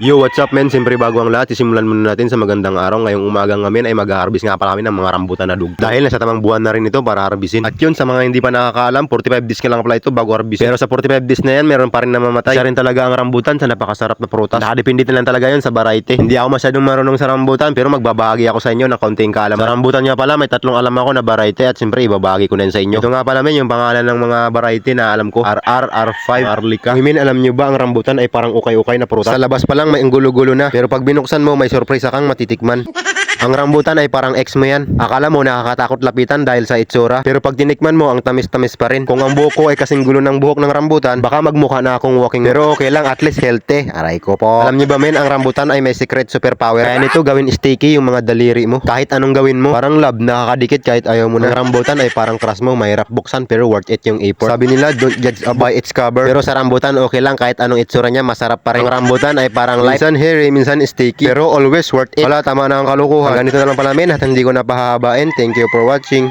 Yo, what's up men? Siyempre bago ang lahat, sisimulan muna natin sa magandang araw. Ngayong umagang ngamin ay mag-harvest nga pala kami ng mga rambutan na dugtong. Dahil nasa tamang buwan na rin ito para harbisin. At yun, sa mga hindi pa nakakaalam, 45 days ka lang pala ito bago harbisin. Pero sa 45 days na yan, meron pa rin namamatay. Isa rin talaga ang rambutan sa napakasarap na prutas. Nakadepende lang talaga yun sa variety. Hindi ako masyadong marunong sa rambutan, pero magbabahagi ako sa inyo ng konting kaalaman. Sa rambutan nga pala, may tatlong alam ako na variety at siyempre ibabahagi ko na yun sa inyo. Ito nga pala men, yung pangalan ng mga variety na alam ko, RR, R5, Arlica. Women, alam nyo ba ang rambutan ay parang ukay-ukay na prutas? Sa labas pa lang may gulo-gulo na. Pero pag binuksan mo, may sorpresa kang matitikman. Ang rambutan ay parang ex mo yan. Akala mo nakakatakot lapitan dahil sa itsura. Pero pag tinikman mo, ang tamis-tamis pa rin. Kung ang buhok ko ay kasing gulo ng buhok ng rambutan, baka magmukha na akong walking. Pero okay lang, at least healthy. Aray ko po. Alam niyo ba men, ang rambutan ay may secret superpower. Kaya nito gawin sticky yung mga daliri mo. Kahit anong gawin mo, parang love, nakakadikit kahit ayaw mo na. Ang rambutan ay parang crush mo, mahirap buksan pero worth it yung effort. Sabi nila, don't judge by its cover. Pero sa rambutan, okay lang kahit anong itsura niya, masarap pa rin. Ang rambutan ay parang light. Minsan hairy, minsan sticky. Pero always worth it. Wala, tama na ang kalukuhan. Ganito na lang pala men, at hindi ko napahahabain. Thank you for watching.